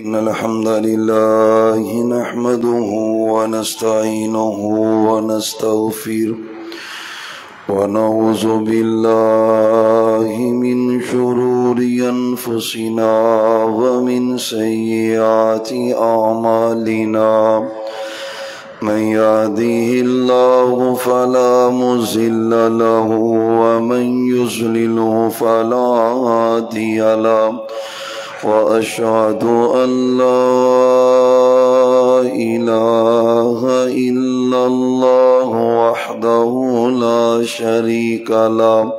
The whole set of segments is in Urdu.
إن الحمد لله نحمده ونستعينه ونستغفره ونعوذ بالله من شرور أنفسنا ومن سيئات أعمالنا من يهده الله فلا مضل له ومن يضلله فلا هادي له وأشهد أن لا إله إلا الله وحده لا شريك له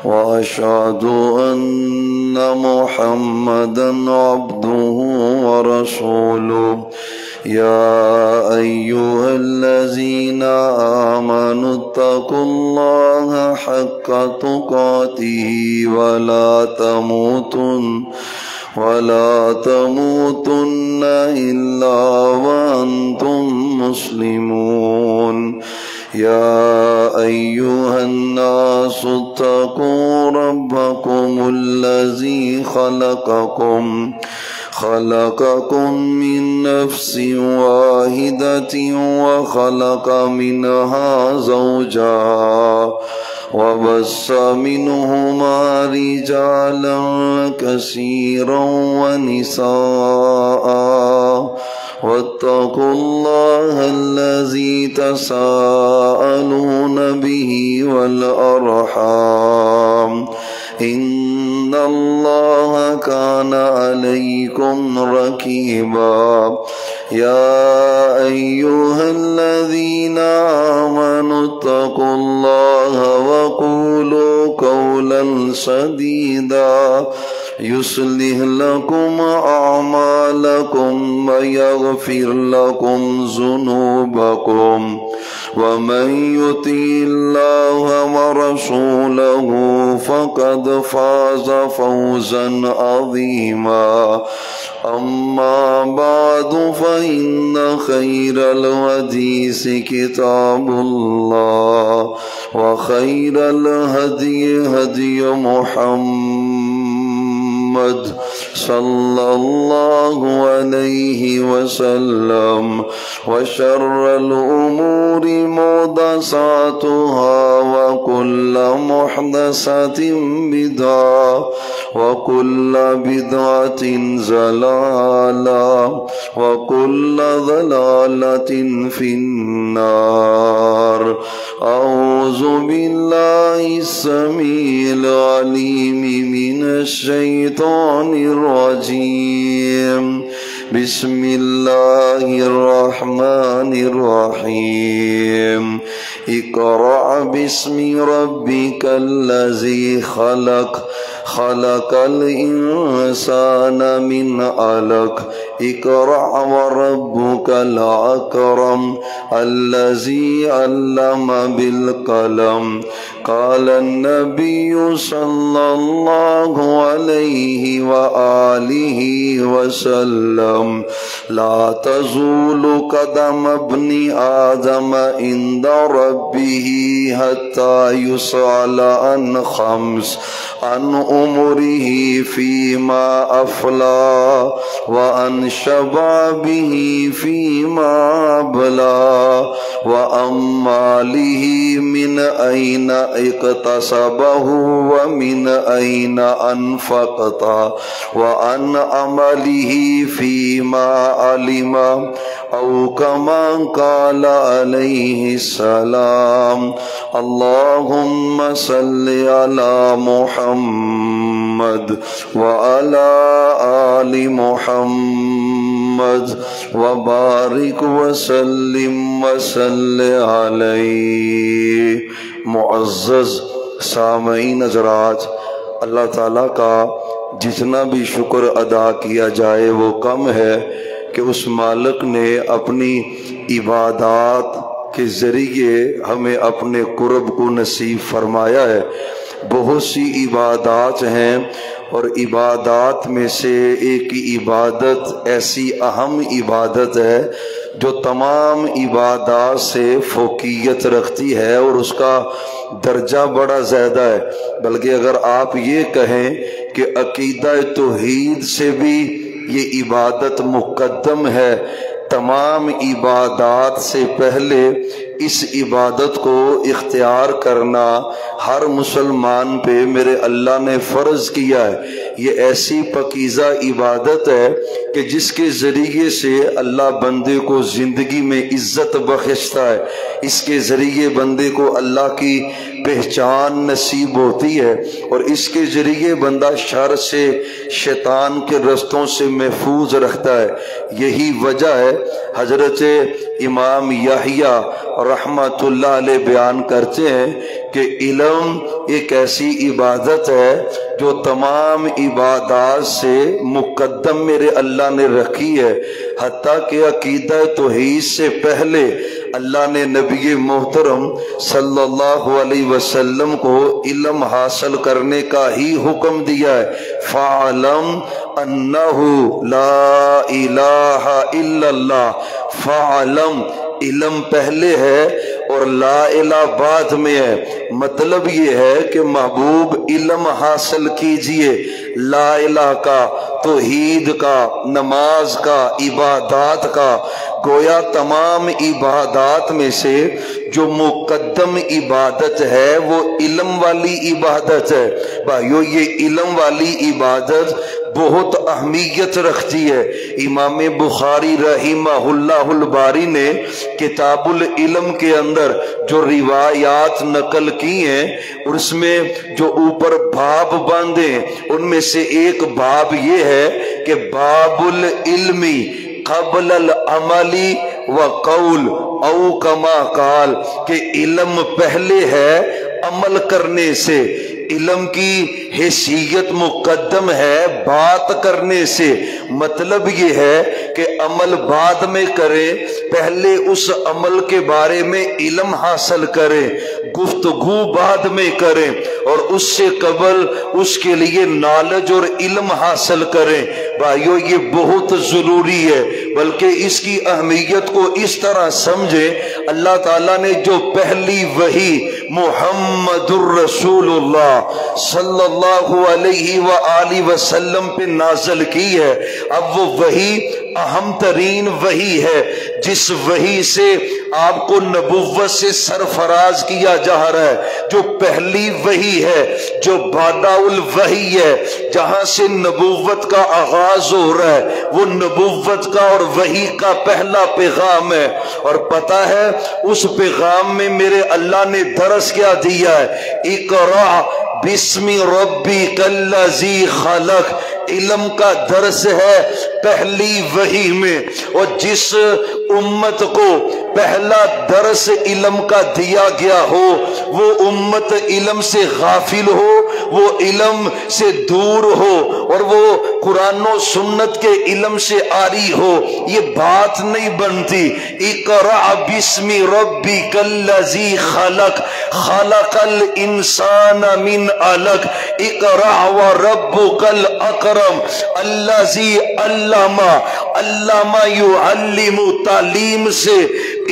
وأشهد أن محمدا عبده ورسوله يا أيها الذين آمنوا اتقوا الله حق تقاته ولا تموتن إلا وأنتم مسلمون يا أيها الناس اتقوا ربكم الذي خلقكم من نفس واحدة وخلق منها زوجها وبث منهما رجالا كثيرا ونساء واتقوا الله الذي تساءلون به والأرحام إن الله كان عليكم رقيبا يا أيها الذين آمنوا اتقوا الله وقولوا قولا سديدا يصلح لكم أعمالكم ويغفر لكم ذنوبكم ومن يطع الله ورسوله فقد فاز فوزا عظيما أما بعد فإن خير الحديث كتاب الله وخير الهدي هدي محمد صلى الله عليه وسلم وشر الأمور محدثاتها وكل محدثة بدعة وكل بدعة ضلالة وكل ضلالة في النار أعوذ بالله السميع العليم من الشيطان الرجيم بسم الله الرحمن الرحيم اقرأ باسم ربك الذي خلق الإنسان من علق اقرأ وربك الأكرم الذي علم بالقلم قال النبي صلى الله عليه وآله وسلم لا تزول قدم ابن آدم عند ربه حتى يسأل عن خمس عن عمره فيما أفلى وعن شبابه فيما أبلى وعن ماله من أين اكتسبه ومن أين أنفقته وعن عمله فيما علم أو كما قال عليه السلام اللهم صل على محمد وعلى آل محمد وبارك وسلم علیہ. معزز سامعین حضرات، اللہ تعالیٰ کا جتنا بھی شکر ادا کیا جائے وہ کم ہے کہ اس مالک نے اپنی عبادات کے ذریعے ہمیں اپنے قرب کو نصیب فرمایا ہے. بہت سی عبادات ہیں اور عبادات میں سے ایک عبادت ایسی اہم عبادت ہے جو تمام عبادات سے فوقیت رکھتی ہے اور اس کا درجہ بڑا زیادہ ہے، بلکہ اگر آپ یہ کہیں کہ عقیدہ توحید سے بھی یہ عبادت مقدم ہے۔ تمام عبادات سے پہلے اس عبادت کو اختیار کرنا ہر مسلمان پہ میرے اللہ نے فرض کیا ہے۔ یہ ایسی پاکیزہ عبادت ہے کہ جس کے ذریعے سے اللہ بندے کو زندگی میں عزت بخشتا ہے، اس کے ذریعے بندے کو اللہ کی پہچان نصیب ہوتی ہے، اور اس کے ذریعے بندہ شر سے، شیطان کے رستوں سے محفوظ رکھتا ہے۔ یہی وجہ ہے حضرت امام یحییٰ رحمۃ اللہ علیہ بیان کرتے ہیں کہ علم ایک ایسی عبادت ہے جو تمام عبادات سے مقدم میرے اللہ نے رکھی ہے، حتیٰ کہ عقیدہ توحید سے پہلے اللہ نے نبی محترم صلی اللہ علیہ وسلم کو علم حاصل کرنے کا ہی حکم دیا ہے۔ فَعَلَمْ أَنَّهُ لَا إِلَٰهَ إِلَّا اللَّهُ۔ فَعَلَمْ علم پہلے ہے اور لا الہ بعد میں ہے۔ مطلب یہ ہے کہ محبوب علم حاصل کیجئے، لا الہ کا، توحید کا، نماز کا، عبادات کا۔ گویا تمام عبادات میں سے جو مقدم عبادت ہے وہ علم والی عبادت ہے۔ بھائیو، یہ علم والی عبادت بہت اہمیت رکھتی ہے۔ امام بخاری رحمہ اللہ الباری نے کتاب العلم کے اندر جو روایات نقل کی ہیں، اور اس میں جو اوپر باب باندھے ہیں، ان میں سے ایک باب یہ ہے کہ باب العلم قبل العمل وقول او کما قال، کہ علم پہلے ہے عمل کرنے سے۔ علم کی حیثیت مقدم ہے بات کرنے سے۔ مطلب یہ ہے کہ عمل بعد میں کرے، پہلے اس عمل کے بارے میں علم حاصل کرے، گفتگو بعد میں کریں، اور اس سے قبل اس کے لیے نالج اور علم حاصل کریں۔ بھائیو، یہ بہت ضروری ہے، بلکہ اس کی اہمیت کو اس طرح سمجھیں، اللہ تعالیٰ نے جو پہلی وحی محمد الرسول اللہ صلی اللہ علیہ وآلہ وسلم پہ نازل کی ہے، اب وہ وحی اہم ترین وحی ہے، جس وحی سے آپ کو نبوت سے سرفراز کیا جا رہا ہے، جو پہلی وحی ہے، جو باداء الوحی ہے، جہاں سے نبوت کا آغاز ہو رہا ہے، وہ نبوت کا اور وحی کا پہلا پیغام ہے۔ اور پتہ ہے اس پیغام میں میرے اللہ نے درس کیا دیا ہے؟ اقرأ بسم ربک الذی خلق، علم کا درس ہے پہلی وحی میں۔ اور جس امت کو پہلا درس علم کا دیا گیا ہو، وہ امت علم سے غافل ہو، وہ علم سے دور ہو، اور وہ قرآن و سنت کے علم سے عاری ہو، یہ بات نہیں بنتی۔ اقرأ بسم ربک الذی خلق، خلق الانسان من علق، اقرأ وربک الاکرم الذی علم، علم یعلم، تعلیم سے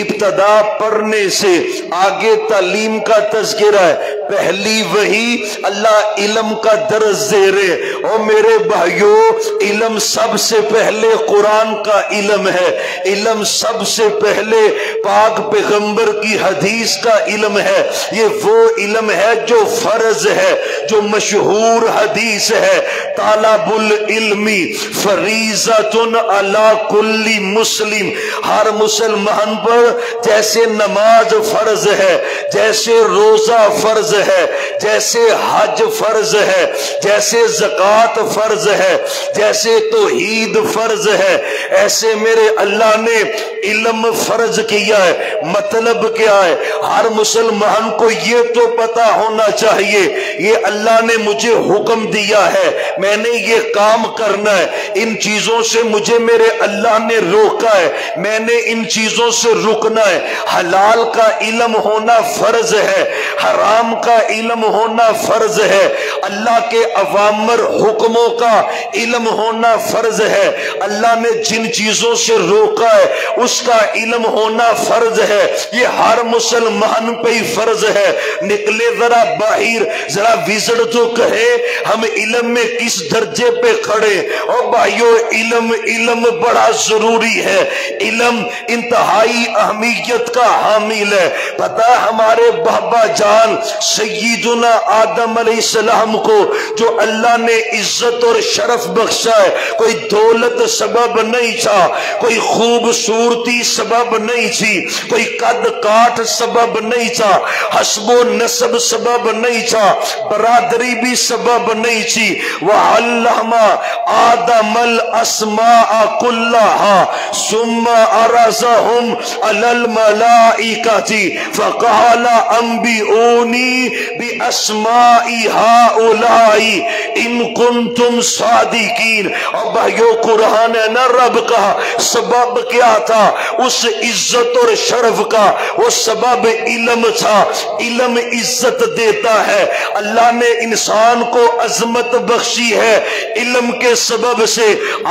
ابتدا پڑھنے سے آگے تعلیم کا تذکرہ ہے۔ پہلی وحی اللہ علم کا درس دے رہے۔ اور میرے بھائیو، علم سب سے پہلے قرآن کا علم ہے، علم سب سے پہلے پاک پیغمبر کی حدیث کا علم ہے۔ یہ وہ علم ہے جو فرض ہے، جو مشہور حدیث ہے، طالب العلم فریضۃ علی کل مسلم، ہر مسلمان پر جیسے نماز فرض ہے، جیسے روزہ فرض ہے، جیسے حج فرض ہے، جیسے زکوٰۃ فرض ہے، جیسے توحید فرض ہے، ایسے میرے اللہ نے علم فرض کیا ہے۔ مطلب کیا ہے؟ ہر مسلمان کو یہ تو پتا ہونا چاہیے، یہ اللہ نے مجھے حکم دیا ہے، میں نے یہ کام کرنا ہے، ان چیزوں سے مجھے میرے اللہ نے روکا ہے، میں نے ان چیزوں سے رکنا ہے. حلال کا علم ہونا فرض ہے, حرام کا علم ہونا فرض ہے, اللہ کے اوامر حکموں کا علم ہونا فرض ہے, اللہ نے جن چیزوں سے روکا ہے اس کا علم ہونا فرض ہے. یہ ہر مسلمان پہ ہی فرض ہے. نکلے ذرا باہر, ذرا وزٹ تو کہے ہم علم میں کس درجے پہ کھڑے. اور بھائیو علم بڑا ضروری ہے, علم انتہائی اہمیت کا حامل ہے. پتہ ہمارے بابا جان سیدنا آدم علیہ السلام کو جو اللہ نے عزت اور شرف بخشا ہے, کوئی دولت سبب نہیں تھا, کوئی خوبصورتی سبب نہیں تھی, کوئی قد کاٹ سبب نہیں تھا, حسب و نسب سبب نہیں تھا, برادری بھی سبب نہیں تھی. وَعَلَّمَ آدَمَ الْأَسْمَاءَ كُلَّهَا ثُمَّ عَرَضَهُمْ عَلَى الْمَلَائِكَةِ فَقَالَ أَنبِئُونِي بِأَسْمَاءِ هَؤُلَاءِ إِن كُنتُمْ صَادِقِينَ. اور بھائیو قرآن ہے نا, رب کا سبب کیا تھا اس عزت اور شرف کا؟ وہ سبب علم تھا. علم عزت دیتا ہے. اللہ نے انسان کو عظمت بخشی ہے علم کے سبب سے.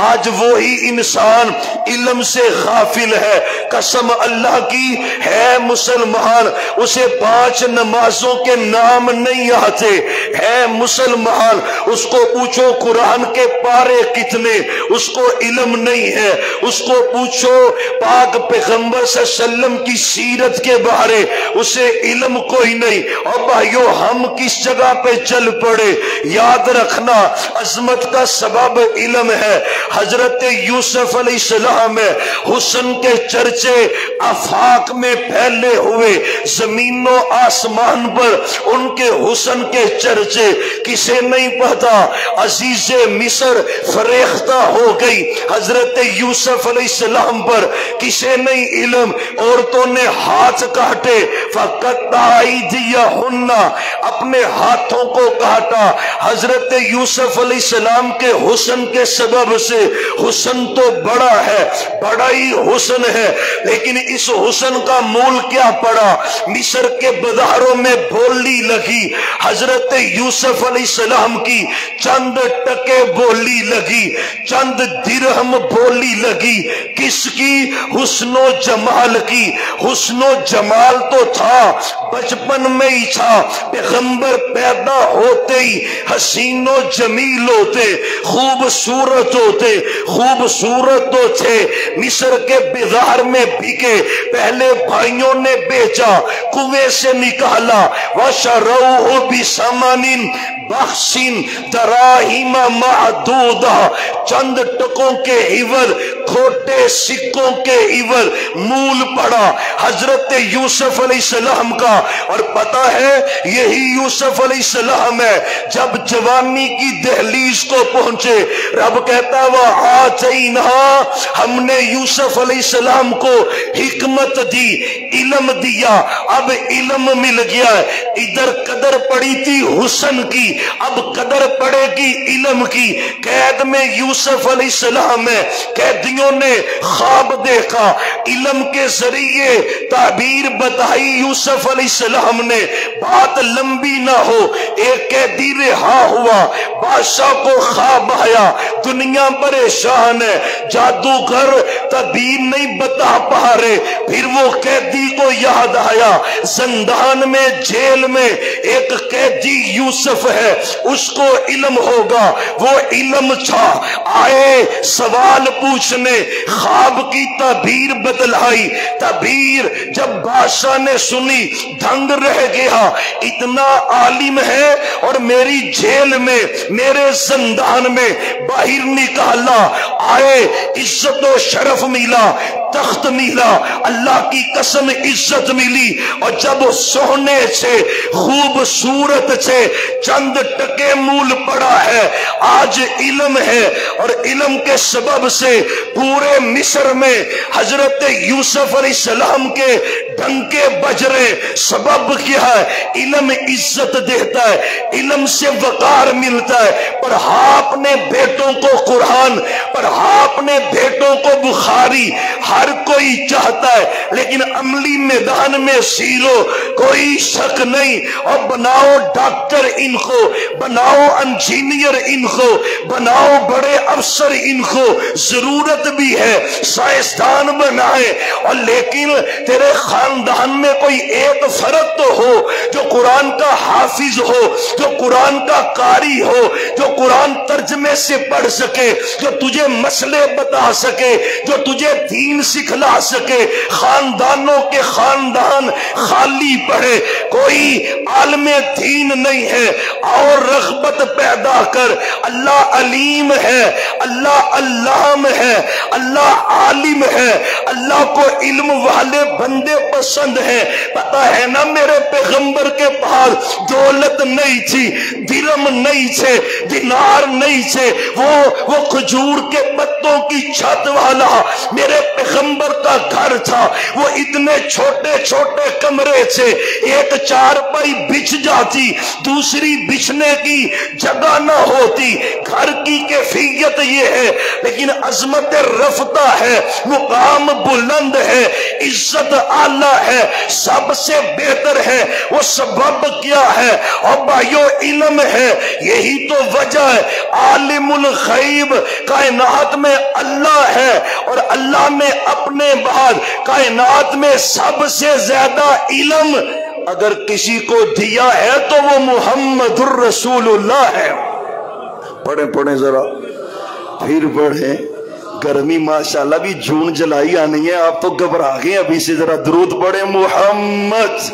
آج وہی انسان علم سے غافل ہے. قسم اللہ کی ہے مسلمان, اسے 5 نمازوں کے نام نہیں آتے. ہے مسلمان, اس کو پوچھو قرآن کے پارے کتنے, اس کو علم نہیں ہے. اس کو پوچھو پاک پیغمبر صلی اللہ علیہ وسلم کی سیرت کے بارے, اسے علم کوئی نہیں. اور بھائیو ہم کس جگہ پہ چل پڑے؟ یاد رکھنا عظمت کا سبب علم ہے. حضرت یوسف علیہ السلام ہے, حسن کے چرچے آفاق میں پھیلے ہوئے, زمین و آسمان پر ان کے حسن کے چرچے. کسے نہیں پتا عزیز مصر فریختہ ہو گئی حضرت یوسف علیہ السلام پر. کسے نہیں علم, عورتوں نے ہاتھ کاٹے, فقطع ایدیہن, اپنے ہاتھوں کو کاٹا. حضرت یوسف علیہ السلام کے حسن کے سبب سے, حسن تو بڑا ہے, بڑا ہی حسن ہے, لیکن اس حسن کا مول کیا پڑا؟ مصر کے بازاروں میں بولی لگی. حضرت یوسف علیہ السلام کی چند ٹکے بولی لگی, چند درہم بولی لگی. کس کی؟ حسن و جمال کی. حسن و جمال تو تھا, بچپن میں ہی تھا. پیغمبر پیدا ہوتے ہی حسین و جمیل ہوتے, خوبصورت ہوتے, خوبصورت تو تھے. مصر کے بازار میں بکے, پہلے بھائیوں نے بیچا, کنویں سے نکالا. وَشَرَوْهُ بِثَمَنٍ بَخْسٍ دَرَاهِمَ مَعْدُودَةٍ, چند ٹکوں کے عوض, کھوٹے سکوں کے عوض مول پڑا حضرت یوسف علیہ السلام کا. اور پتہ ہے یہی یوسف علیہ السلام ہے جب جوانی کی دہلیز کو پہنچے, رب کہتا وَآتَيْنَا, ہم نے یوسف علیہ السلام کو حکمت دی, علم دیا. اب علم مل گیا ہے. ادھر قدر پڑی تھی حسن کی, اب قدر پڑے گی علم کی. قید میں یوسف علیہ السلام ہے, قیدیوں نے خواب دیکھا, علم کے ذریعے تعبیر بتائی یوسف علیہ السلام نے. بات لمبی نہ ہو, ایک قیدی رہا ہوا, بادشاہ کو خواب آیا, دنیا پریشان ہے, جادوگر تعبیر نہیں بتا پا رہے. پھر وہ قیدی کو یاد آیا, زندان میں جیل میں ایک قیدی یوسف ہے, اس کو علم ہوگا. وہ علم تھا, آئے سوال پوچھنے, خواب کی تعبیر بتلائی. تعبیر جب بادشاہ نے سنی دھنگ رہ گیا, اتنا عالم ہے اور میری جیل میں, میرے زندان میں باہر نکالا. آئے عزت و شرف ملا, تخت ملا, اللہ کی قسم عزت ملی. اور جب سونے سے خوبصورت سے چند ٹکے مول پڑا ہے, آج علم ہے, اور علم کے سبب سے پورے مصر میں حضرت یوسف علیہ السلام کے ڈنکے بج رہے. سبب کیا ہے؟ علم عزت دیتا ہے, علم سے وقار ملتا ہے. پڑھا اپنے بیٹوں کو قرآن, پڑھا اپنے بیٹوں کو بخاری, ہر کوئی چاہتا ہے، لیکن عملی میدان میں زیرو، کوئی شک نہیں۔ اور بناؤ ڈاکٹر ان کو، بناؤ انجینئر ان کو، بناؤ بڑے افسر ان کو، ضرورت بھی ہے سائنسدان بنائے، اور لیکن تیرے خاندان میں کوئی ایک فرد تو ہو جو قرآن کا حافظ ہو، جو قرآن کا قاری ہو، جو قرآن ترجمے سے پڑھ سکے، جو تجھے مسئلے بتا سکے، جو تجھے دین سکھلا سکے۔ خاندانوں کے خاندان خالی پڑے، کوئی عالم دین نہیں ہے، اور رغبت پیدا کر۔ اللہ علیم ہے، اللہ علام ہے، اللہ عالم ہے، اللہ کو علم والے بندے پسند ہیں۔ پتہ ہے نا میرے پیغمبر کے پاس دولت نہیں تھی، درم نہیں تھے، دینار نہیں تھے، وہ کھجور کے پتوں کی چھت والا میرے پیغمبر کا گھر تھا۔ وہ اتنے چھوٹے چھوٹے کمرے تھے، ایک چارپائی بچھ جاتی، دوسری بچھنے کی جگہ نہ ہوتی۔ گھر کی کیفیت یہ ہے، لیکن عظمت رفتہ ہے، مقام بلند ہے، عزت اعلیٰ ہے، سب سے بہتر ہے۔ وہ سبب کیا ہے؟ اور بھائیو علم ہے، یہی تو وجہ ہے۔ عالم الغیب کائنات میں اللہ ہے، اور اللہ نے اپنے بعد کائنات میں سب سے زیادہ علم اگر کسی کو دیا ہے تو وہ محمد الرسول اللہ ہے۔ پڑھیں ذرا، پھر پڑھیں۔ گرمی ماشاءاللہ بھی جون جولائی آنی ہے، آپ تو گھبرا گئے ابھی سے۔ ذرا درود پڑھیں محمد۔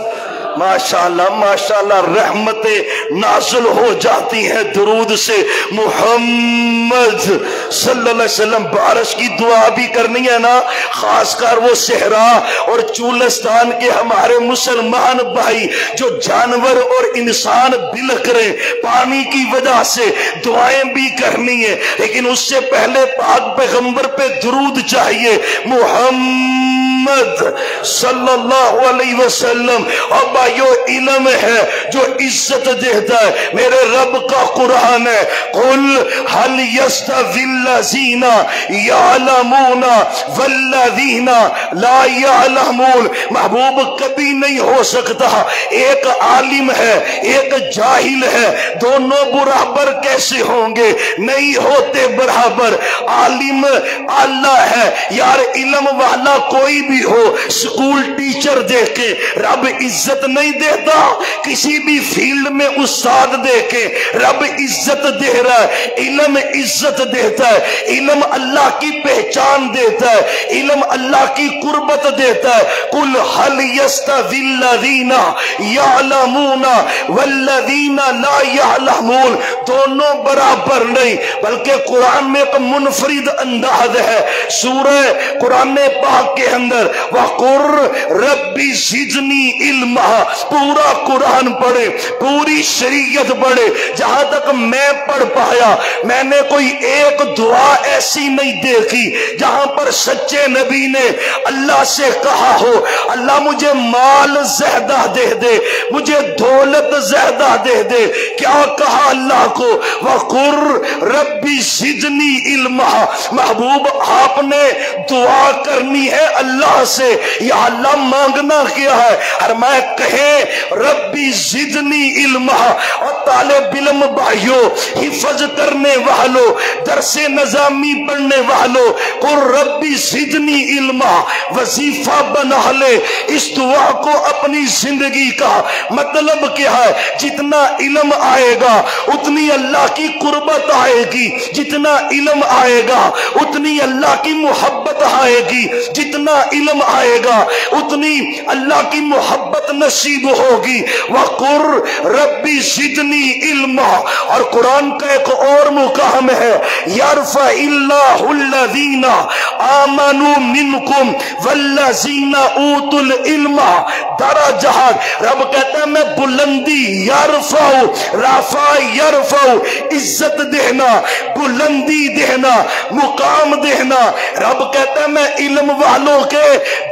ماشاءاللہ ماشاءاللہ رحمتیں نازل ہو جاتی ہیں درود سے۔ محمد صلی اللہ علیہ وسلم، بارش کی دعا بھی کرنی ہے نا، خاص کر وہ صحرا اور چولستان کے ہمارے مسلمان بھائی جو جانور اور انسان بلک رہے پانی کی وجہ سے، دعائیں بھی کرنی ہے، لیکن اس سے پہلے پاک پیغمبر پہ درود چاہیے۔ محمد صلی اللہ علیہ وسلم۔ اور بھائیو علم ہے جو عزت دیتا ہے، میرے رب کا قرآن ہے، قل هل يستوي الذين يعلمون والذين لا يعلمون۔ محبوب کبھی نہیں ہو سکتا ایک عالم ہے ایک جاہل ہے، دونوں برابر کیسے ہوں گے؟ نہیں ہوتے برابر۔ عالم اللہ ہے یار، علم والا کوئی بھی ہو، سکول ٹیچر دیکھے رب عزت نہیں دیتا، کسی بھی فیلڈ میں استاد دیکھے رب عزت دے رہا ہے۔ علم عزت دیتا ہے، علم اللہ کی پہچان دیتا ہے، علم اللہ کی قربت دیتا ہے۔ قل هل يستوي الذين يعلمون والذين لا يعلمون، دونوں برابر نہیں، بلکہ قرآن میں ایک منفرد انداز ہے۔ سورہ قرآن پاک کے اندر وَقُرْ رَبِّ زِدْنِی عِلْمًا، پورا قرآن پڑھے، پوری شریعت پڑھے، جہاں تک میں پڑھ پایا میں نے کوئی ایک دعا ایسی نہیں دیکھی جہاں پر سچے نبی نے اللہ سے کہا ہو اللہ مجھے مال زیادہ دے دے، مجھے دولت زیادہ دے دے۔ کیا کہا اللہ کو؟ وَقُرْ رَبِّ زِدْنِی عِلْمًا۔ محبوب آپ نے دعا کرنی ہے اللہ سے، یا اللہ مانگنا کیا ہے؟ فرمایا کہیں ربی زدنی علما۔ اور طالب علم بھائیو، حفظ کرنے والوں، درس نظامی پڑھنے والوں، قل ربی زدنی علما وظیفہ بنا لے۔ اس دعا کو اپنی زندگی کا مطلب کیا ہے؟ جتنا علم آئے گا اتنی اللہ کی قربت آئے گی، جتنا علم آئے گا اتنی اللہ کی محبت آئے گی، جتنا علم آئے گا اتنی اللہ کی محبت نصیب ہوگی۔ وَقُرْ رَبِّ زِدْنِی عِلْمًا۔ اور قرآن کا ایک اور مقام ہے، يَرْفَعِ اللَّهُ الَّذِينَ آمَنُوا مِنْكُمْ وَالَّذِينَ أُوتُوا الْعِلْمَ درجات۔ رب کہتا ہے میں بلندی، یرفع، رفع یرفع، عزت دینا، بلندی دینا، مقام دینا۔ رب کہتا کہتا ہے میں علم والوں کے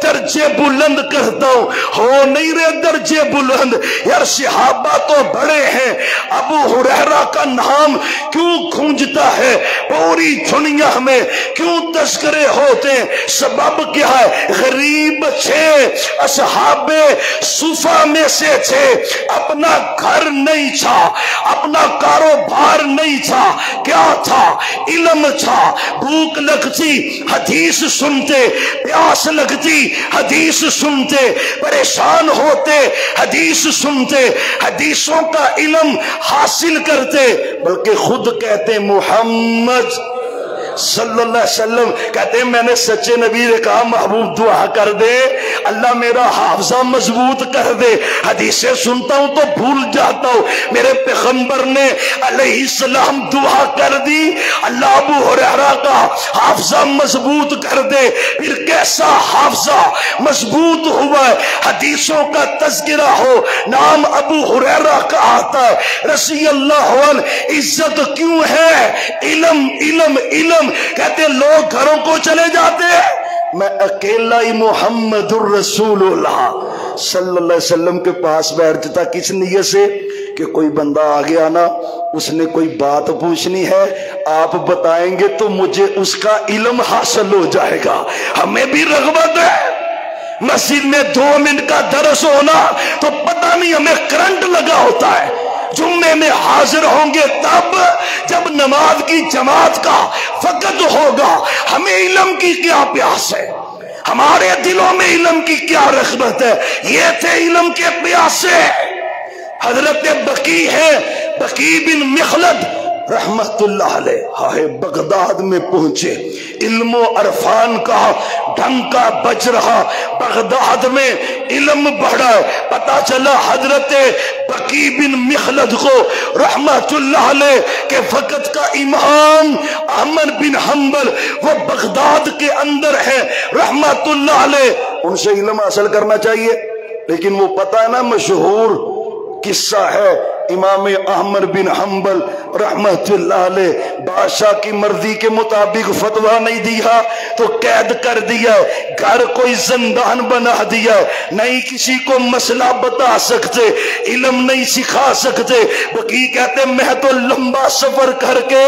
درجے بلند کرتا ہوں. ہو نہیں رہے درجے بلند یار, صحابہ تو بڑے ہیں. ابو ہریرہ کا نام کیوں گونجتا ہے پوری دنیا میں, کیوں تذکرے ہوتے ہیں؟ سبب کیا ہے؟ غریب تھے, اصحاب صفہ میں سے تھے, اپنا گھر نہیں تھا, اپنا کاروبار نہیں تھا, کیا تھا؟ علم تھا. بھوک لگتی حدیث سنتے, پیاس لگتی حدیث سنتے, پریشان ہوتے حدیث سنتے, حدیثوں کا علم حاصل کرتے. بلکہ خود کہتے محمد صلی اللہ علیہ وسلم کہتے ہیں میں نے سچے نبی نے کہا محبوب دعا کر دے اللہ میرا حافظہ مضبوط کر دے, حدیثیں سنتا ہوں تو بھول جاتا ہوں. میرے پیغمبر نے علیہ السلام دعا کر دی اللہ ابو ہریرہ کا حافظہ مضبوط کر دے. پھر کیسا حافظہ مضبوط ہوا ہے؟ حدیثوں کا تذکرہ ہو, نام ابو ہریرہ کا آتا ہے رضی اللہ عنہ. عزت کیوں ہے؟ علم علم علم. کہتے لوگ گھروں کو چلے جاتے ہیں, میں اکیلا ہی محمد الرسول اللہ صلی اللہ علیہ وسلم کے پاس بیٹھتا تھا. کس نیت سے کہ کوئی بندہ آ گیا نا, اس نے کوئی بات پوچھنی ہے, آپ بتائیں گے تو مجھے اس کا علم حاصل ہو جائے گا. ہمیں بھی رغبت ہے مسجد میں 2 منٹ کا درس ہونا تو پتہ نہیں ہمیں کرنٹ لگا ہوتا ہے. جمعے میں حاضر ہوں گے تب جب نماز کی جماعت کا وقت ہوگا. ہمیں علم کی کیا پیاس ہے, ہمارے دلوں میں علم کی کیا رغبت ہے. یہ تھے علم کے پیاسے. حضرت بقی ہے, بقی بن مخلد رحمت اللہ علیہ بغداد میں پہنچے. علم و عرفان کا ڈھنکا بج رہا, بغداد میں علم بڑھا. پتا چلا حضرت بقی بن مخلد کو رحمت اللہ علیہ کے وقت کا امام احمد بن حنبل وہ بغداد کے اندر ہے رحمت اللہ علیہ. ان سے علم حاصل کرنا چاہیے, لیکن وہ پتہ ہے نا مشہور قصہ ہے امام احمد بن حنبل رحمت اللہ علیہ بادشاہ کی مرضی کے مطابق فتویٰ نہیں دیا تو قید کر دیا, گھر کوئی زندان بنا دیا, نہیں کسی کو مسئلہ بتا سکتے, علم نہیں سکھا سکتے. بقی کہتے میں تو لمبا سفر کر کے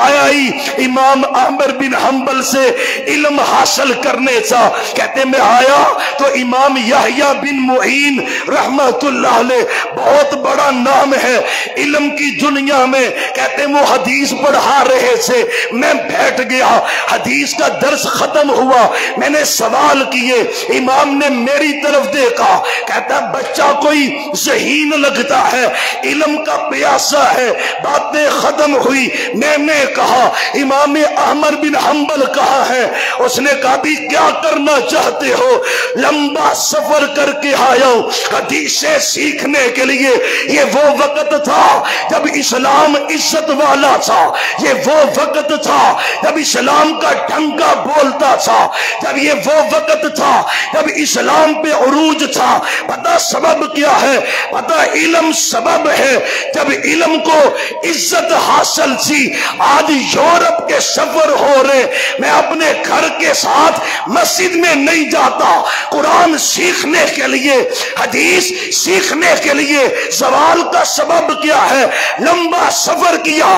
آیا ہی امام احمد بن حنبل سے علم حاصل کرنے تھا. کہتے میں آیا تو امام یحییٰ بن معین رحمت اللہ علیہ بہت بڑا نام ہے علم کی دنیا میں. کہتے ہیں وہ حدیث پڑھا رہے تھے, میں بیٹھ گیا, حدیث کا درس ختم ہوا, میں نے سوال کیے, امام نے میری طرف دیکھا, کہتا بچہ کوئی ذہین لگتا ہے, علم کا پیاسا ہے. باتیں ختم ہوئی, میں نے کہا امام احمد بن حنبل کہاں ہے؟ اس نے کہا بھی کیا کرنا چاہتے ہو؟ لمبا سفر کر کے آیا ہوں حدیثیں سیکھنے کے لیے. یہ وہ وقت تھا جب اسلام عزت والا تھا, یہ وہ وقت تھا جب اسلام کا ڈھنکا بولتا تھا, جب یہ وہ وقت تھا جب اسلام پہ عروج تھا. پتہ سبب کیا ہے؟ پتہ علم سبب ہے. جب علم کو عزت حاصل تھی, آج یورپ کے سفر ہو رہے, میں اپنے گھر کے ساتھ مسجد میں نہیں جاتا قرآن سیکھنے کے لیے, حدیث سیکھنے کے لیے. سوال کا سبب کیا ہے؟ لمبا سفر کیا.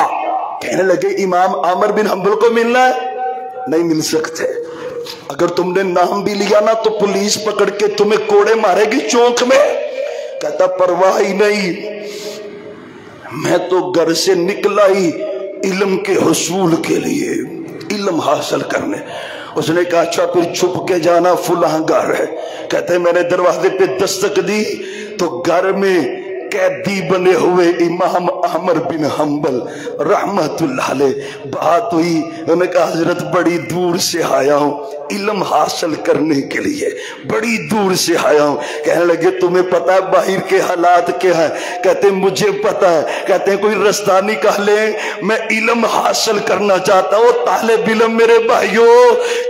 کہنے لگے امام احمد بن حنبل کو ملنا ہے, نہیں مل سکتے. اگر تم نے نام بھی لیا نا تو پولیس پکڑ کے تمہیں کوڑے مارے گی چونک میں. کہتا پرواہ ہی نہیں, میں تو گھر سے نکلا ہی علم کے حصول کے لیے, علم حاصل کرنے. اس نے کہا اچھا پھر چھپ کے جانا فلاں گھر ہے. کہتے میں نے دروازے پہ دستک دی تو گھر میں قیدی بنے ہوئے امام احمد بن حنبل رحمت اللہ علیہ بات ہوئی. انہوں نے کہا حضرت بڑی دور سے آیا ہوں علم حاصل کرنے کے لیے, بڑی دور سے آیا ہوں. کہنے لگے تمہیں پتا ہے باہر کے حالات کیا ہیں؟ کہتے مجھے پتا ہے. کہتے ہیں کوئی رستہ نکالے, میں علم حاصل کرنا چاہتا ہوں. طالب علم میرے بھائیوں,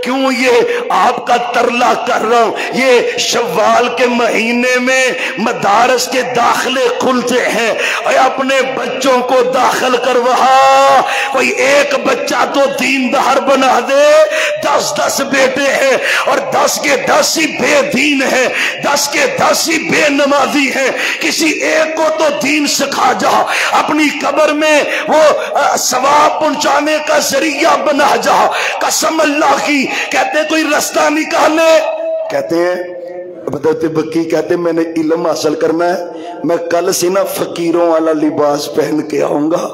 کیوں یہ آپ کا ترلا کر رہا ہوں؟ یہ شوال کے مہینے میں مدارس کے داخلے کھلتے ہیں, اور اپنے بچوں کو داخل کروا, کوئی ایک بچہ تو دیندار بنا دے, 10 بیٹے بیٹے ہیں اور 10 کے 10 ہی بے دین ہیں، 10 کے 10 ہی بے نمازی ہیں، کسی ایک کو تو دین سکھا جا، اپنی قبر میں وہ ثواب پہنچانے کا ذریعہ بنا جا۔ قسم اللہ کی، کہتے کوئی رستہ نکالے، کہتے ہیں بدت بکی کہتے میں نے علم حاصل کرنا ہے، میں کل سے نا فقیروں والا لباس پہن کے آؤں گا،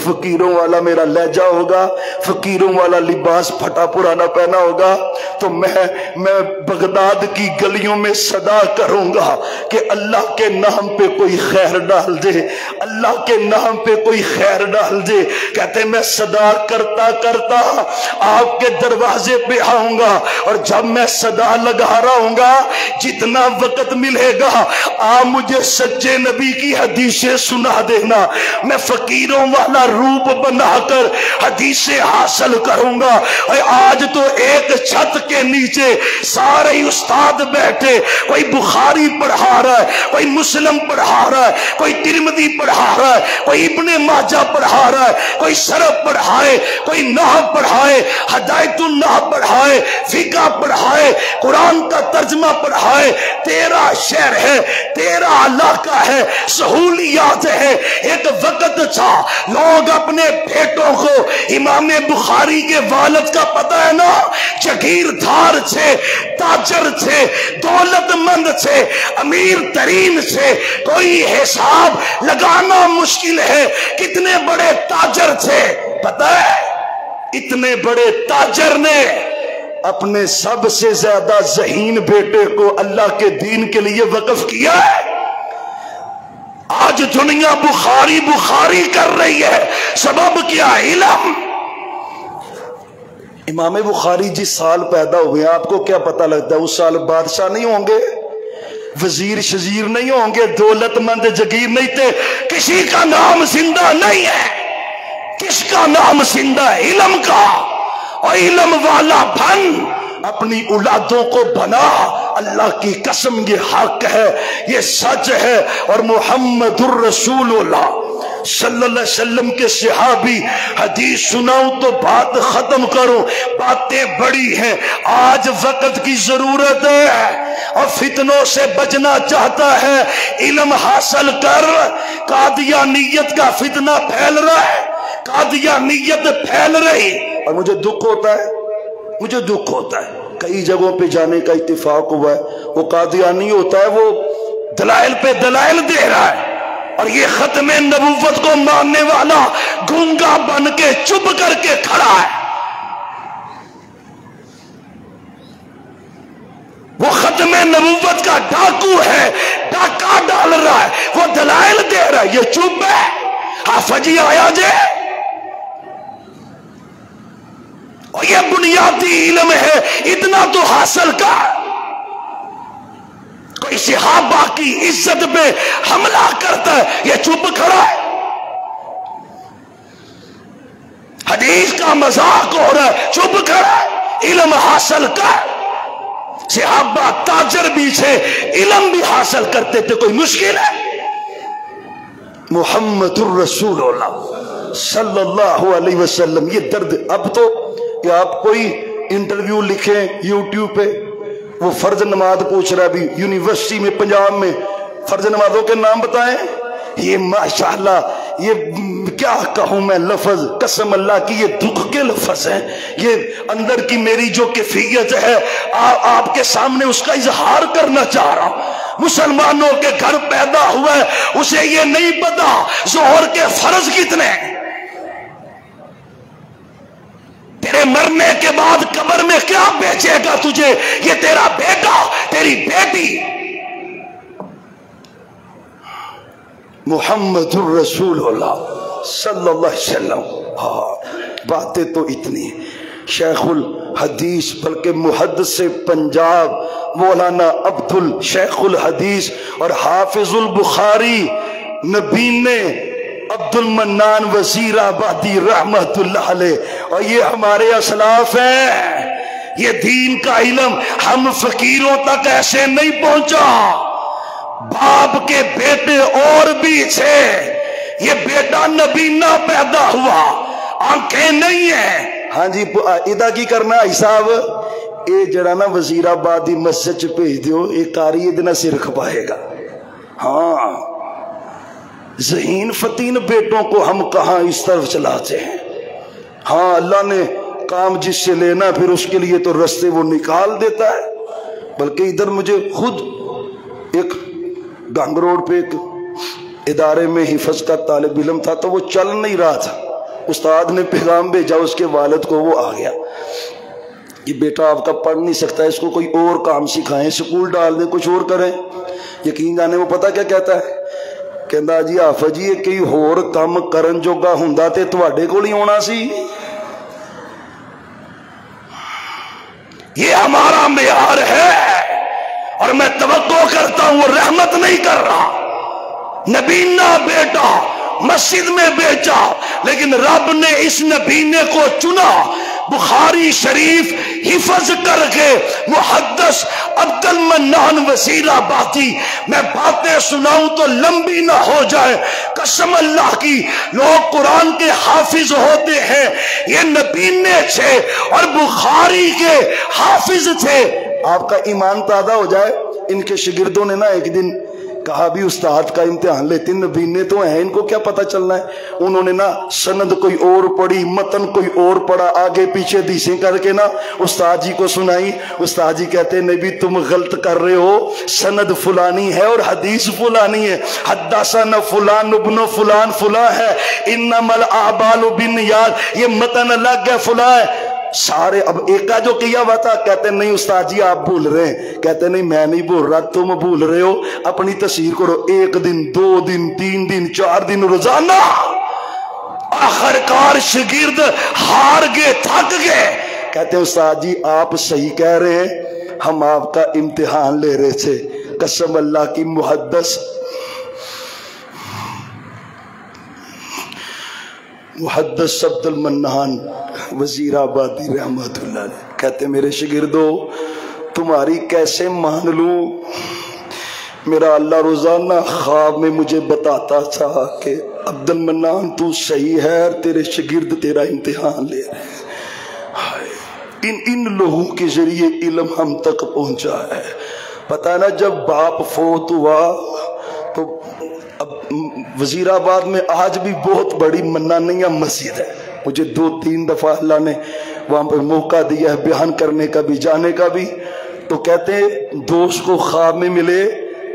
فقیروں والا میرا لہجہ ہوگا، فقیروں والا لباس پھٹا پرانا پہنا ہوگا، تو میں بغداد کی گلیوں میں صدا کروں گا کہ اللہ کے نام پہ کوئی خیر ڈال دے، اللہ کے نام پہ کوئی خیر ڈال دے۔ کہتے میں صدا کرتا کرتا آپ کے دروازے پہ آؤں گا، اور جب میں صدا لگا رہا ہوں گا، جتنا وقت ملے گا آپ مجھے سچے نبی کی حدیثیں سنا دینا، میں فقیروں والا روپ بنا کر حدیثیں حاصل کروں گا۔ آج تو ایک چھت کے نیچے سارے استاد بیٹھے، کوئی بخاری پڑھا رہا ہے، کوئی مسلم پڑھا رہا ہے، کوئی ترمذی پڑھا رہا ہے، کوئی ابن ماجہ پڑھا رہا ہے، کوئی شرح پڑھائے، کوئی نحو پڑھائے، ہدایت النحو پڑھائے، فقہ پڑھائے، قرآن کا ترجمہ پڑھائے۔ تیرا شہر ہے، تیرا علاقہ ہے، سہولیات ہے۔ ایک وقت تھا لوگ اپنے بیٹوں کو، امام بخاری کے والد کا پتہ ہے نا، جگیردار تھے، تاجر تھے، دولت مند تھے، امیر ترین تھے، کوئی حساب لگانا مشکل ہے کتنے بڑے تاجر تھے۔ پتہ ہے اتنے بڑے تاجر نے اپنے سب سے زیادہ ذہین بیٹے کو اللہ کے دین کے لیے وقف کیا ہے۔ آج دنیا بخاری بخاری کر رہی ہے، سبب کیا؟ علم۔ امام بخاری جس سال پیدا ہوئے آپ کو کیا پتہ لگتا ہے اس سال بادشاہ نہیں ہوں گے، وزیر شزیر نہیں ہوں گے، دولت مند جگیر نہیں تھے، کسی کا نام زندہ نہیں ہے۔ کس کا نام زندہ ہے؟ علم کا۔ اور علم والا بن، اپنی اولادوں کو بنا۔ اللہ کی قسم یہ حق ہے، یہ سچ ہے۔ اور محمد الرسول اللہ صلی اللہ علیہ وسلم کے صحابی حدیث سناؤں تو بات ختم کروں، باتیں بڑی ہیں، آج وقت کی ضرورت ہے اور فتنوں سے بچنا چاہتا ہے، علم حاصل کر۔ قادیانیت کا فتنہ پھیل رہا ہے، قادیانیت پھیل رہی، اور مجھے دکھ ہوتا ہے، مجھے دکھ ہوتا ہے کئی جگہوں پہ جانے کا اتفاق ہوا ہے، وہ قادیانی ہوتا ہے، وہ دلائل پہ دلائل دے رہا ہے، اور یہ ختم نبوت کو ماننے والا گونگا بن کے چپ کر کے کھڑا ہے۔ وہ ختم نبوت کا ڈاکو ہے، ڈاکہ ڈال رہا ہے، وہ دلائل دے رہا ہے، یہ چپ ہے۔ حافظی آیا جے، اور یہ بنیادی علم ہے، اتنا تو حاصل کر۔ کوئی صحابہ کی عزت پہ حملہ کرتا ہے، یہ چپ کھڑا ہے۔ حدیث کا مذاق ہو رہا ہے، چپ کھڑا ہے۔ علم حاصل کر۔ صحابہ تاجر بھی تھے، علم بھی حاصل کرتے تھے، کوئی مشکل ہے؟ محمد الرسول اللہ صلی اللہ علیہ وسلم، یہ درد۔ اب تو کہ آپ کوئی انٹرویو لکھیں یوٹیوب پہ، وہ فرض نماز پوچھ رہا ہے بھی یونیورسٹی میں پنجاب میں، فرض نمازوں کے نام بتائیں۔ یہ ماشاءاللہ، یہ کیا کہوں میں لفظ، قسم اللہ کی یہ دکھ کے لفظ ہیں، یہ اندر کی میری جو کیفیت ہے آپ کے سامنے اس کا اظہار کرنا چاہ رہا ہوں۔ مسلمانوں کے گھر پیدا ہوا ہے، اسے یہ نہیں پتا ظہر کے فرض کتنے ہیں۔ تیرے مرنے کے بعد قبر میں کیا بیچے گا تجھے؟ یہ تیرا بیٹا، تیری بیٹی۔ محمد الرسول اللہ صلی اللہ علیہ وسلم۔ ہاں باتیں تو اتنی۔ شیخ الحدیث بلکہ محدث پنجاب مولانا عبد الشیخ الحدیث اور حافظ البخاری نبین عبد المنان وزیر آبادی رحمت اللہ علیہ، اور یہ ہمارے اسلاف ہیں۔ یہ دین کا علم ہم فقیروں تک ایسے نہیں پہنچا، باپ کے بیٹے اور بھی تھے، یہ بیٹا نبینا پیدا ہوا، آنکھیں نہیں ہیں۔ ہاں جی ادا کی کرنا ہے صاحب، یہ جڑا نا وزیر آباد دی مسجد چ بھیج دیو، یہ قاری یہ سر کھپائے گا۔ ہاں ذہین فتین بیٹوں کو ہم کہاں اس طرف چلاتے ہیں۔ ہاں اللہ نے کام جس سے لینا پھر اس کے لیے تو رستے وہ نکال دیتا ہے۔ بلکہ ادھر مجھے خود ایک گنگ روڈ پہ ایک ادارے میں حفظ کا طالب علم تھا، تو وہ چل نہیں رہا تھا، استاد نے پیغام بھیجا اس کے والد کو، وہ آ گیا، یہ بیٹا آپ کا پڑھ نہیں سکتا، اس کو کوئی اور کام سکھائیں، سکول ڈال دیں، کچھ اور کریں۔ یقین جانے وہ پتہ کیا کہتا ہے، کہندا جی حافظ جی کئی ہور کام کرن جوگا ہوندا تے تواڈے کول ہی ہونا سی۔ یہ ہمارا معیار ہے اور میں توقع کرتا ہوں وہ رحمت نہیں کر رہا۔ نبینا بیٹا مسجد میں بیچا، لیکن رب نے اس نبینے کو چنا، بخاری شریف حفظ کر کے محدث عبد المنان وزیر آبادی۔ میں باتیں سناؤں تو لمبی نہ ہو جائے، قسم اللہ کی، لوگ قرآن کے حافظ ہوتے ہیں، یہ نبینے تھے اور بخاری کے حافظ تھے۔ آپ کا ایمان تازہ ہو جائے، ان کے شاگردوں نے نا ایک دن کہا بھی استاد کا امتحان لیتے، نبینے تو ہیں، ان کو کیا پتہ چلنا ہے۔ انہوں نے نا سند کوئی اور پڑھی، متن کوئی اور پڑھا، آگے پیچھے حدیثیں کر کے نا استاد جی کو سنائی۔ استاد جی کہتے ہیں نبی تم غلط کر رہے ہو، سند فلانی ہے اور حدیث فلانی ہے، حدثنا فلان ابن فلان فلاں ہے، انما الاعمال بالنیات، یہ متن الگ ہے، فلاں ہے۔ سارے اب ایک کا جو کیا ہوا تھا، کہتے ہیں نہیں استاد جی آپ بھول رہے ہیں، کہتے ہیں نہیں میں نہیں بھول رہا، تم بھول رہے ہو، اپنی تصحیح کرو، 1 دن 2 دن 3 دن 4 دن روزانہ۔ آخرکار شاگرد ہار گئے، تھک گئے، کہتے ہیں استاد جی آپ صحیح کہہ رہے ہیں، ہم آپ کا امتحان لے رہے تھے۔ قسم اللہ کی، محدث عبد المنان وزیر آبادی رحمت اللہ علیہ کہتے میرے شاگردو تمہاری کیسے مان لوں، میرا اللہ روزانہ خواب میں مجھے بتاتا تھا کہ عبد المنان تو صحیح ہے، تیرے شاگرد تیرا امتحان لے رہے ہیں۔ ان لوگوں کے ذریعے علم ہم تک پہنچا ہے۔ پتہ ہے نا جب باپ فوت ہوا تو اب وزیر آباد میں آج بھی بہت بڑی منانیہ مسجد ہے، مجھے 2-3 دفعہ اللہ نے وہاں پہ موقع دیا ہے بیان کرنے کا بھی، جانے کا بھی۔ تو کہتے ہیں دوست کو خواب میں ملے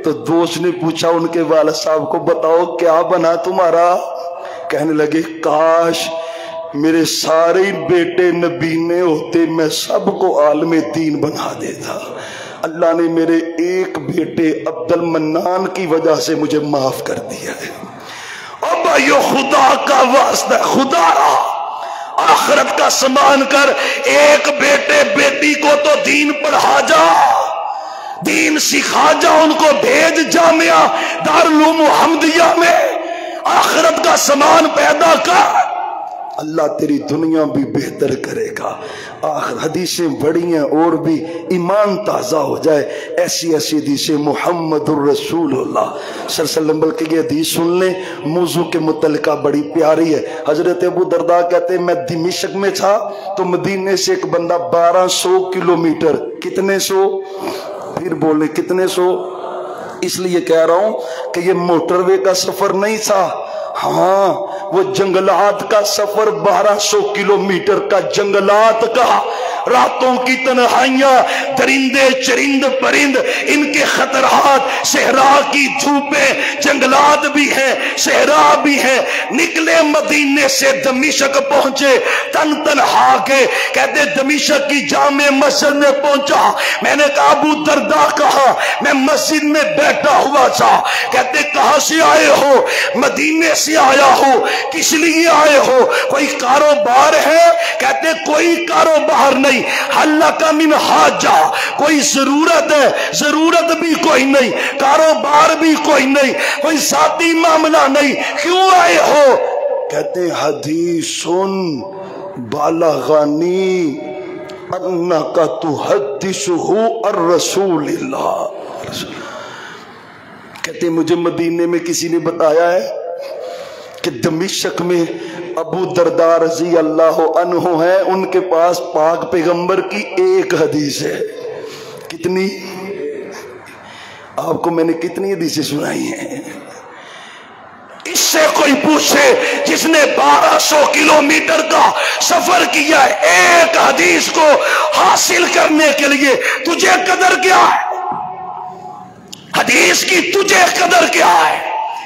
تو دوست نے پوچھا ان کے والد صاحب کو بتاؤ کیا بنا تمہارا، کہنے لگے کاش میرے سارے بیٹے نبینے ہوتے، میں سب کو عالم دین بنا دیتا۔ اللہ نے میرے ایک بیٹے عبد المنان کی وجہ سے مجھے معاف کر دیا ہے۔ اب یہ خدا کا واسطہ، خدا آخرت کا سامان کر، ایک بیٹے بیٹی کو تو دین پڑھا جا، دین سکھا جا، ان کو بھیج جامعہ دارالعلوم محمدیہ میں، آخرت کا سامان پیدا کر، اللہ تیری دنیا بھی بہتر کرے گا۔ آخر حدیثیں بڑی ہیں اور بھی ایمان تازہ ہو جائے، ایسی ایسی حدیثیں محمد الرسول اللہ صلی اللہ علیہ وسلم۔ بلکہ یہ حدیث سن لیں، موضوع کے متعلقہ بڑی پیاری ہے۔ حضرت ابو درداء کہتے ہیں میں دمشق میں تھا تو مدینے سے ایک بندہ 1200 کلومیٹر، کتنے سو، پھر بولے کتنے سو، اس لیے کہہ رہا ہوں کہ یہ موٹر وے کا سفر نہیں تھا، ہاں وہ جنگلات کا سفر، 1200 کلومیٹر کا جنگلات کا، راتوں کی تنہائیاں، درندے چرند پرند، ان کے خطرات، صحرا کی دھوپیں، جنگلات بھی ہیں، صحرا بھی ہیں۔ نکلے مدینے سے دمشق پہنچے، تن تنہا کے، کہتے دمشق کی جامع مسجد میں پہنچا، میں نے کہا ابو درداء کہا، میں مسجد میں بیٹھا ہوا تھا، کہتے کہاں سے آئے ہو، مدینے سے آیا ہو، کس لیے آئے ہو، کوئی کاروبار ہے، کہتے کوئی کاروبار نہیں، حلق من حاجہ، کوئی ضرورت ہے، ضرورت بھی کوئی نہیں، کاروبار بھی کوئی نہیں، کوئی ذاتی معاملہ نہیں، کیوں آئے ہو، کہتے حدیث بالغنی انک تحدثہ الرسول اللہ، کہتے مجھے مدینے میں کسی نے بتایا ہے کہ دمشق میں ابو درداء رضی اللہ عنہ ہیں، ان کے پاس پاک پیغمبر کی ایک حدیث ہے۔ کتنی؟ آپ کو میں نے کتنی حدیثیں سنائی ہیں؟ اس سے کوئی پوچھے جس نے 1200 کلومیٹر کا سفر کیا ہے، ایک حدیث کو حاصل کرنے کے لیے تجھے قدر کیا ہے؟ حدیث کی تجھے قدر کیا ہے؟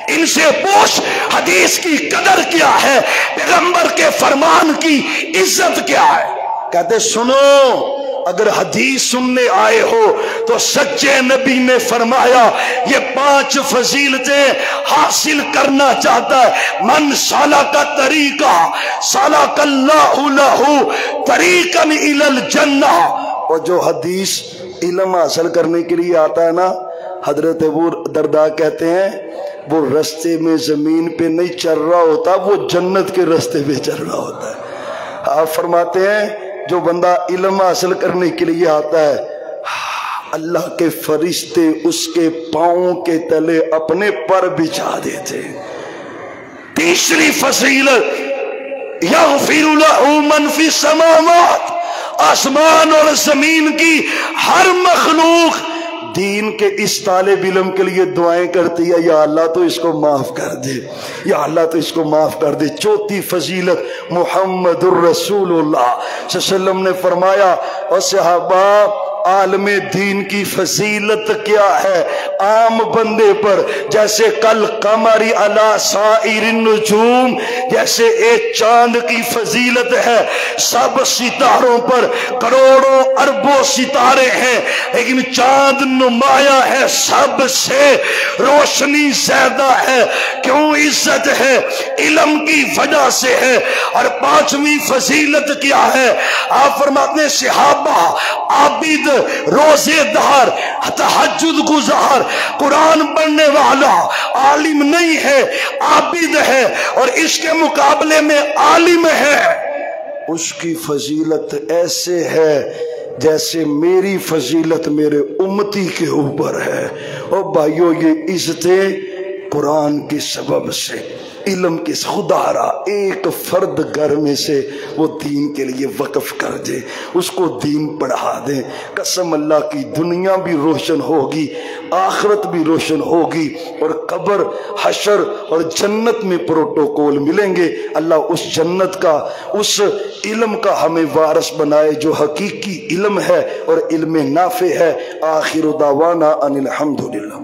ان سے پوچھ حدیث کی قدر کیا ہے، پیغمبر کے فرمان کی عزت کیا ہے۔ کہتے سنو، اگر حدیث سننے آئے ہو تو سچے نبی نے فرمایا یہ 5 فضیلتیں حاصل کرنا چاہتا ہے، من سالک طریقہ سالک اللہ لہ طریقا الی الجنہ۔ اور جو حدیث علم حاصل کرنے کے لیے آتا ہے نا، حضرت ابو درداء کہتے ہیں وہ رستے میں زمین پہ نہیں چل رہا ہوتا، وہ جنت کے رستے پہ چل رہا ہوتا ہے۔ آپ فرماتے ہیں جو بندہ علم حاصل کرنے کے لیے آتا ہے، اللہ کے فرشتے اس کے پاؤں کے تلے اپنے پر بچھا دیتے۔ تیسری فضیلت، یغفر لہ من فی السماوات، آسمان اور زمین کی ہر مخلوق دین کے اس طالب علم کے لیے دعائیں کرتی ہے، یا اللہ تو اس کو معاف کر دے، یا اللہ تو اس کو معاف کر دے۔ چوتھی فضیلت، محمد الرسول اللہ صلی اللہ علیہ وسلم نے فرمایا، اور صحابہ عالم دین کی فضیلت کیا ہے؟ عام بندے پر جیسے کل قمر علی سائر النجوم، جیسے ایک چاند کی فضیلت ہے، سب ستاروں پر کروڑوں اربوں ستارے ہیں لیکن چاند نمایاں ہے، سب سے روشنی زیادہ ہے۔ کیوں عزت ہے؟ علم کی وجہ سے ہے۔ اور 5ویں فضیلت کیا ہے؟ آپ فرماتے ہیں صحابہ عابد، روزے دار، تہجد گزار، قرآن پڑھنے والا، عالم نہیں ہے، عابد ہے، اور اس کے مقابلے میں عالم ہے، اس کی فضیلت ایسے ہے جیسے میری فضیلت میرے امتی کے اوپر ہے۔ اور بھائیو یہ عزتیں قرآن کے سبب سے، علم کے خدا را ایک فرد گھر میں سے وہ دین کے لیے وقف کر دے، اس کو دین پڑھا دے، قسم اللہ کی دنیا بھی روشن ہوگی، آخرت بھی روشن ہوگی، اور قبر، حشر اور جنت میں پروٹوکول ملیں گے۔ اللہ اس جنت کا، اس علم کا ہمیں وارث بنائے جو حقیقی علم ہے اور علم نافع ہے۔ آخر دعوانا ان الحمدللہ۔